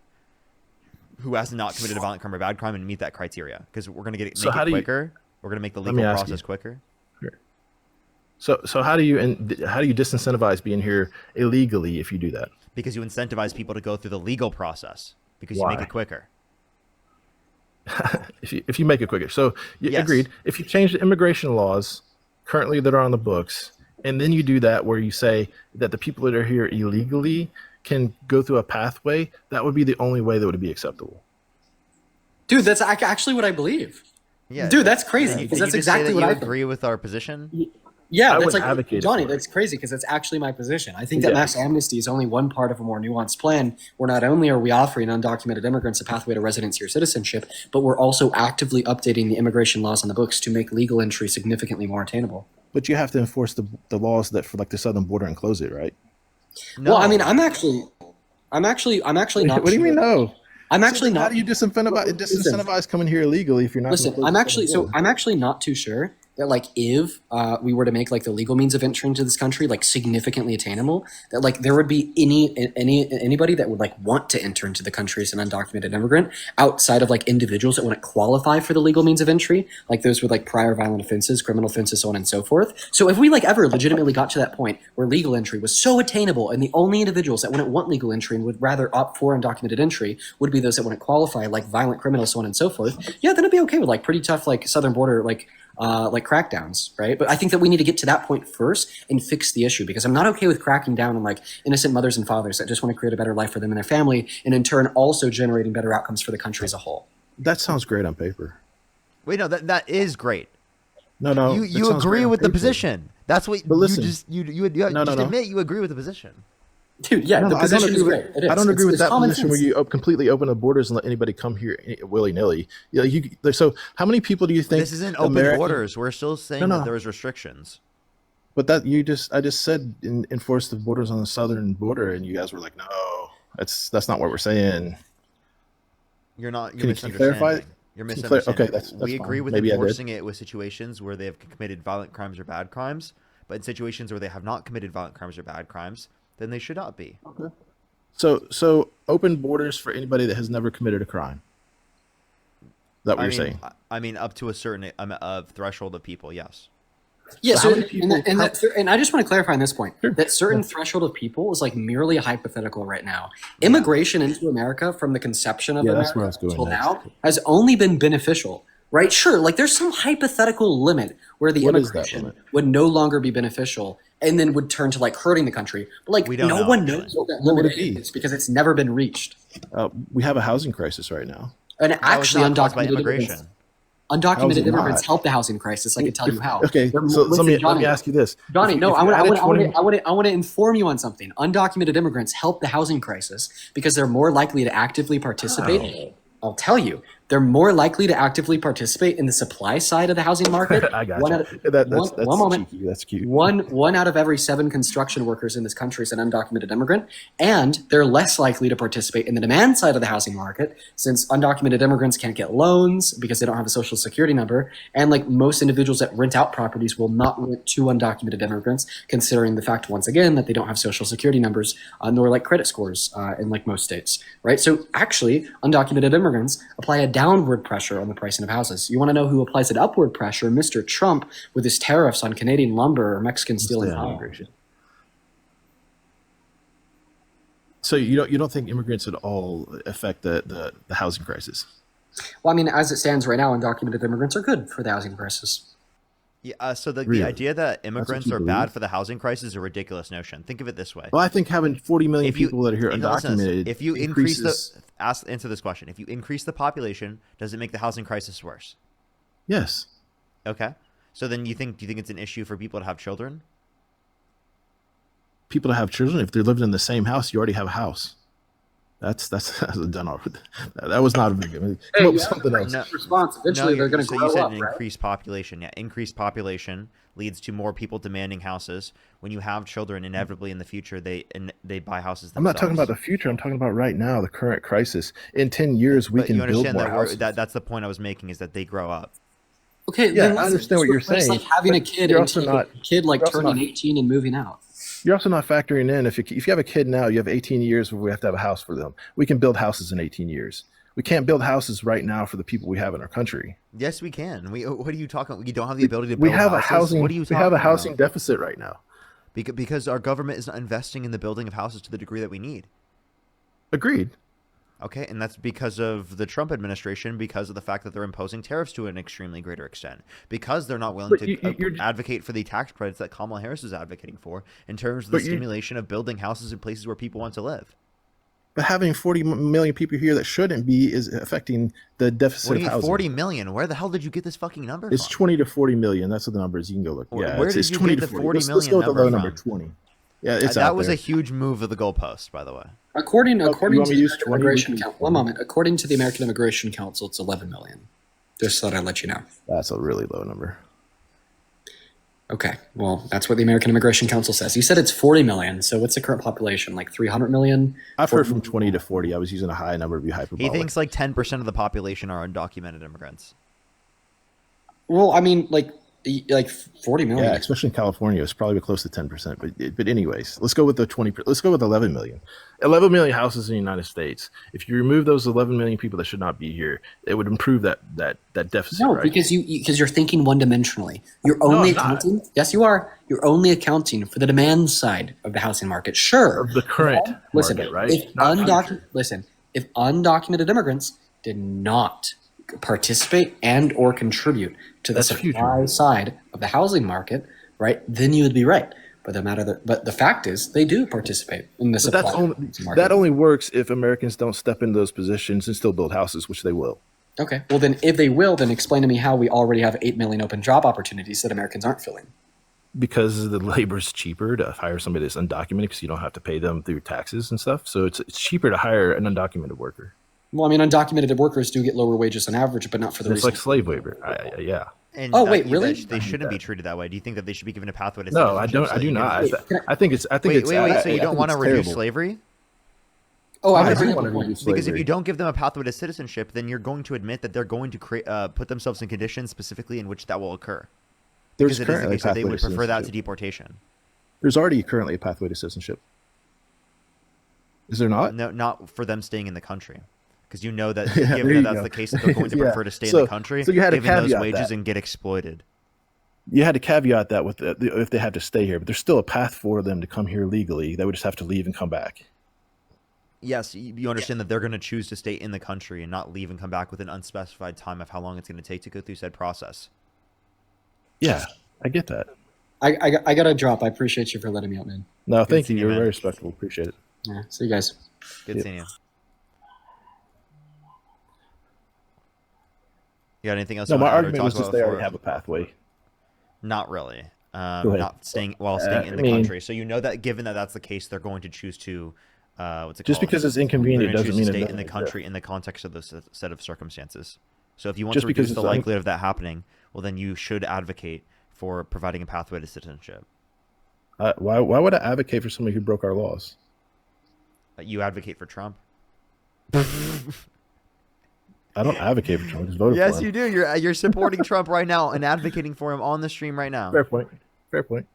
who has not committed a violent crime or bad crime and meet that criteria because we're going to make So it how do you- quicker. We're going to make the Let me legal ask process you. quicker. So how do you disincentivize being here illegally if you do that? Because you incentivize people to go through the legal process because you make Why? it quicker. If you make it quicker. So you Yes. agreed. If you change the immigration laws currently that are on the books, and then you do that where you say that the people that are here illegally can go through a pathway, that would be the only way that would be acceptable. Dude, that's actually what I believe. Yeah. Dude, that's crazy Then because you that's just say exactly that what you I think. agree with our position. Yeah, I that's would like advocate Johnny. for it. That's crazy because that's actually my position. I think that Yeah. mass amnesty is only one part of a more nuanced plan, where not only are we offering undocumented immigrants a pathway to residency or citizenship, but we're also actively updating the immigration laws on the books to make legal entry significantly more attainable. But you have to enforce the laws that for like the southern border and close it, right? No. Well, I mean, I'm actually not. What do you mean sure. no? I'm So actually then how not. do you disincentivize coming here illegally if you're not going to Listen, close I'm the actually southern border? I'm actually not too sure that like if we were to make like the legal means of entry into this country like significantly attainable, that like there would be anybody that would like want to enter into the country as an undocumented immigrant outside of like individuals that wouldn't qualify for the legal means of entry, like those with like prior violent offenses, criminal offenses, so on and so forth. So if we like ever legitimately got to that point where legal entry was so attainable and the only individuals that wouldn't want legal entry and would rather opt for undocumented entry would be those that wouldn't qualify, like violent criminals, so on and so forth, yeah, then it'd be okay with like pretty tough like southern border like crackdowns, right? But I think that we need to get to that point first and fix the issue, because I'm not okay with cracking down on like innocent mothers and fathers that just want to create a better life for them and their family, and in turn also generating better outcomes for the country as a whole. That sounds great on paper. Wait, no, that is great. No, You that sounds great agree on with the paper. position. That's what But listen. you No, just no. admit you agree with the position. Dude, yeah, No, the I don't position agree is with. great. It is. I don't agree with It's that common position where sense. you completely open the borders and let anybody come here willy nilly. So how many people do you think This isn't open American- borders. We're still saying No, no. that there's restrictions. But I just said enforce the borders on the southern border, and you guys were like, no, that's not what we're saying. You're Can you misunderstanding. clarify? You're Can you clar- misunderstanding. okay, that's we agree fine. with Maybe I did. enforcing it with situations where they have committed violent crimes or bad crimes, but in situations where they have not committed violent crimes or bad crimes, then they should not be. So open borders for anybody that has never committed a crime. Is that what you're saying? I mean, up to a certain threshold of people, yes. Yeah, So so how many people- and I just want to clarify on this point that certain threshold of people is like merely a hypothetical right now. Immigration into America from the conception of Yeah, that's where I America was going until next. now has only been beneficial, right? Sure, like there's some hypothetical limit where the What is that immigration limit? would no longer be beneficial and then would turn to like hurting the country. But like We don't no know, one actually. knows what that What would limit it be? is because it's never been reached. We have a housing crisis right now. And That was actually, not caused by undocumented immigration. immigrants, How is undocumented it immigrants not? help the housing crisis. I can tell you how. Okay, They're- so listen, let Johnny, me ask you this, Johnny, If no, you I want added to 20 I want to inform you on something. Undocumented immigrants help the housing crisis because they're more likely to actively participate. I'll tell you, they're more likely to actively participate in the supply side of the housing market. I got One you. out of- That's one moment. cheeky. That's cute. One out of every 7 construction workers in this country is an undocumented immigrant, and they're less likely to participate in the demand side of the housing market since undocumented immigrants can't get loans because they don't have a social security number, and like most individuals that rent out properties will not rent to undocumented immigrants, considering the fact once again that they don't have social security numbers nor like credit scores in like most states, right? So actually, undocumented immigrants apply a downward pressure on the pricing of houses. You want to know who applies an upward pressure? Mr. Trump with his tariffs on Canadian lumber or Mexican steel and Stay on power. immigration. So you don't think immigrants at all affect the housing crisis? Well, I mean, as it stands right now, undocumented immigrants are good for the housing crisis. Yeah, so the Really? idea that immigrants you are believe? bad for the housing crisis is a ridiculous notion. Think of it this way. Well, I think having 40 million If you- people that are here you know, listen to this. undocumented If you increase increases. answer this question. If you increase the population, does it make the housing crisis worse? Yes, Okay. So then do you think it's an issue for people to have children? people to have children. If they're living in the same house, you already have a house. That's done already. That was not a big. Come up with something else. No. Response. Eventually, they're going to so grow you said up, an right? increased population. Yeah, increased population leads to more people demanding houses. When you have children, inevitably in the future, they buy houses themselves. I'm not talking about the future. I'm talking about right now, the current crisis. In 10 years, we But can you build understand more that, houses. that's the point I was making, is that they grow up. Okay, Yeah, then I listen, understand what you're it's like saying, having a but kid you're and also not- kid like you're also turning not- 18 and moving out. You're also not factoring in if you have a kid now, you have 18 years where we have to have a house for them. We can build houses in 18 years. We can't build houses right now for the people we have in our country. Yes, we can. What are you talking about? You don't have the ability to We build have a houses? housing. What are you We talking have a about? housing deficit right now. Because our government is not investing in the building of houses to the degree that we need. Agreed. Okay, and that's because of the Trump administration, because of the fact that they're imposing tariffs to an extremely greater extent, because they're not willing But to advocate for the tax credits that Kamala Harris is advocating for in terms of the stimulation of building houses in places where people want to live. But having 40 million people here that shouldn't be is affecting the deficit What do you of mean housing. 40 million? Where the hell did you get this fucking number It's from? 20 to 40 million. That's what the numbers. You can go look. Yeah, Where it's, did it's you 20 get to the 40. 40 Let's million go with the low number number, from? 20. Yeah, it's That out was there. a huge move of the goalpost, by the way. According you to want the me to use American 20? Immigration Council, one moment. According to the American Immigration Council, it's 11 million. Just thought I'd let you know. That's a really low number. Okay, well, that's what the American Immigration Council says. You said it's 40 million. So what's the current population? Like 300 million? I've heard from 20 to 40. I was using a high number to be hyperbolic. He thinks like 10% of the population are undocumented immigrants. Well, I mean, like 40 million. Yeah, especially in California, it's probably close to 10%. But anyways, let's go with the 20. Let's go with 11 million. 11 million houses in the United States. If you remove those 11 million people that should not be here, it would improve that deficit. No, right? because you're thinking one dimensionally. You're only I'm not. accounting. Yes, you are. You're only accounting for the demand side of the housing market. Sure, Of the current listen, market, right? If Not future. if undocumented immigrants did not participate and or contribute to the That's supply future. side of the housing market, right? Then you would be right. But the fact is, they do participate in the supply market. That only works if Americans don't step into those positions and still build houses, which they will. Okay. Well, then if they will, then explain to me how we already have 8 million open job opportunities that Americans aren't filling. Because the labor's cheaper to hire somebody that's undocumented because you don't have to pay them through taxes and stuff. So it's cheaper to hire an undocumented worker. Well, I mean, undocumented workers do get lower wages on average, but not for the It's reason. like slave labor. Yeah. And Oh, wait, really? They shouldn't be treated that way. Do you think that they should be given a pathway to No, I citizenship don't. so I that do you not. can- I think it's. Wait. So I you think don't want to it's reduce terrible. slavery? Oh, I I'm do agreeing want to with reduce Because if slavery. you don't give them a pathway to citizenship, then you're going to admit that they're going to put themselves in conditions specifically in which that will occur. There's Because it is the currently a case that they pathway would to prefer that to citizenship. deportation. There's already currently a pathway to citizenship. Is there not? No, not for them staying in the country. Because you know that Yeah, there given you that that's go. the case, that they're going to Yeah. prefer to stay in So- the country, so you had to given those caveat wages that. and get exploited. You had to caveat that with if they had to stay here, but there's still a path for them to come here legally. They would just have to leave and come back. Yes, you understand that they're going to choose to stay in the country and not leave and come back with an unspecified time of how long it's going to take to go through said process. Yeah, I get that. I got to drop. I appreciate you for letting me out, man. No, thank you. seeing you, You're man. very respectful. Appreciate it. Yeah, see you guys. Good Yep. seeing you. You got anything else? No, you my wanna add or argument talk was just about they already before- have a pathway. Not really. Go ahead. Not staying while staying in I the mean- country. So you know that given that that's the case, they're going to choose to what's it Just called? because it's They're inconvenient going to doesn't choose mean to it stay in doesn't the exist. country in the context of those set of circumstances. So if you want Just to because reduce the it's un- likelihood of that happening, well, then you should advocate for providing a pathway to citizenship. Why would I advocate for somebody who broke our laws? You advocate for Trump. I don't advocate for Trump. I just voted Yes, for him. you do. You're supporting Trump right now and advocating for him on the stream right now. Fair point. Fair point.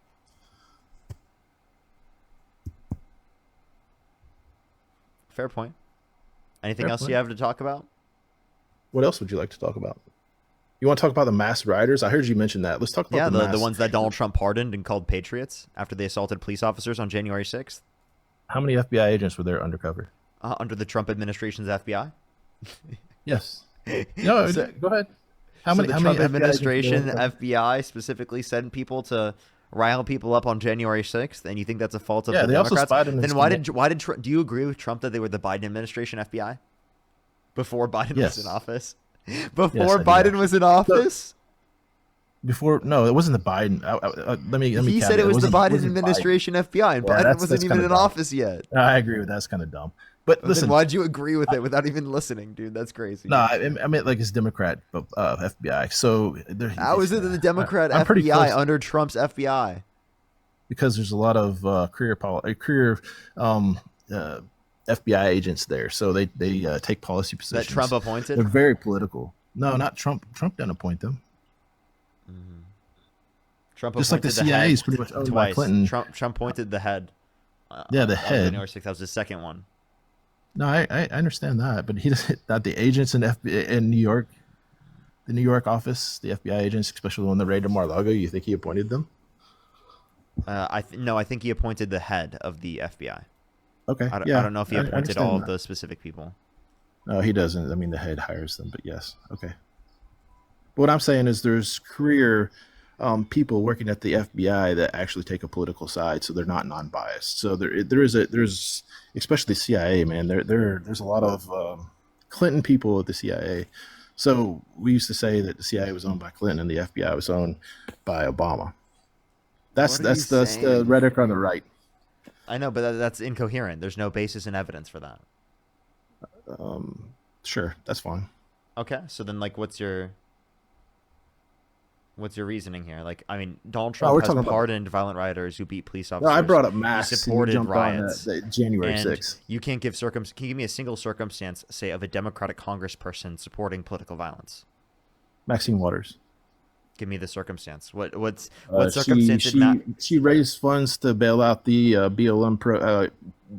Fair point. Anything Fair else point. you have to talk about? What else would you like to talk about? You want to talk about the mass rioters? I heard you mention that. Let's talk about Yeah, the the mass. ones that Donald Trump pardoned and called patriots after they assaulted police officers on January 6th How many FBI agents were there undercover? under the Trump administration's FBI. Yes. No, So- go ahead. So the Trump FBI agents were administration, there? FBI specifically sent people to rile people up on January 6th, and you think that's a fault of Yeah, the they also Democrats? spied on Then his why did do you agree with Trump that they were the Biden administration FBI before Biden Yes. was in office? Yes, I Before do Biden actually. was in office? Before, no, it wasn't the Biden. Let me. He said caveat. it was the wasn't- Biden wasn't administration FBI, and Yeah, Biden that's wasn't even kinda in dumb. office yet. I agree with that. That's kind of dumb. But Then listen, why'd you agree with it without even listening, dude? That's crazy. no, I meant like it's Democrat FBI. So How is it that the Democrat I'm pretty FBI close. under Trump's FBI? Because there's a lot of career FBI agents there, so they take policy That positions. Trump appointed? They're very political. No, not Trump. Trump didn't appoint them. Trump Just like the appointed CIA head is pretty much owned by twice. Clinton. Trump appointed the head. Yeah, the on head. January 6th. That was the second one. No, I understand that, but he doesn't. That the agents in in New York, the New York office, the FBI agents, especially when they raided Mar-a-Lago, you think he appointed them? No, I think he appointed the head of the FBI. Okay, I yeah, don't know if he I appointed all understand of that. those specific people. No, he doesn't. I mean, the head hires them, but yes, okay. But what I'm saying is, there's career people working at the FBI that actually take a political side, so they're not non-biased. So there's especially CIA, man. There's a lot of Clinton people at the CIA. So we used to say that the CIA was owned by Clinton and the FBI was owned by Obama. What are you That's the saying? rhetoric on the right. I know, but that's incoherent. There's no basis in evidence for that. Sure, that's fine. Okay, so then like, what's your reasoning here? Like, I mean, Donald Oh, Trump we're has talking about. pardoned violent rioters who beat police No, I officers. brought up He masks and you supported jumped on that, riots, that January and 6th. you can't give Can you give me a single circumstance, say, of a Democratic Congressperson supporting political violence? Maxine Waters. Give me the circumstance. What She circumstance did Matt? she raised funds to bail out the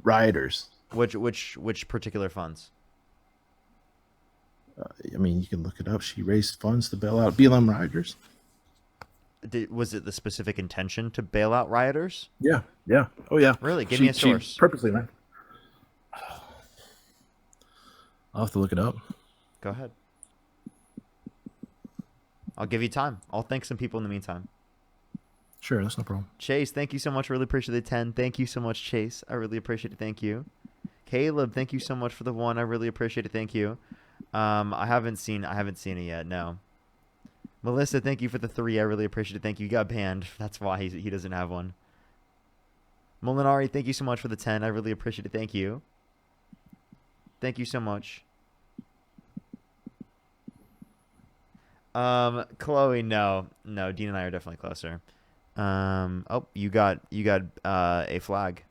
rioters. Which particular funds? I mean, you can look it up. She raised funds to bail out BLM rioters. Was it the specific intention to bail out rioters? Yeah, yeah, oh yeah. Really? Give me a She source. purposely, man. I'll have to look it up. Go ahead. I'll give you time. I'll thank some people in the meantime. Sure, that's no problem. Chase, thank you so much. Really appreciate the 10. Thank you so much, Chase. I really appreciate it. Thank you. Caleb, thank you so much for the 1. I really appreciate it. Thank you. I haven't seen it yet. No. Melissa, thank you for the 3. I really appreciate it. Thank you. You got banned. That's why he doesn't have one. Molinari, thank you so much for the 10. I really appreciate it. Thank you. Thank you so much. Chloe, no, Dean and I are definitely closer. Oh, you got a flag.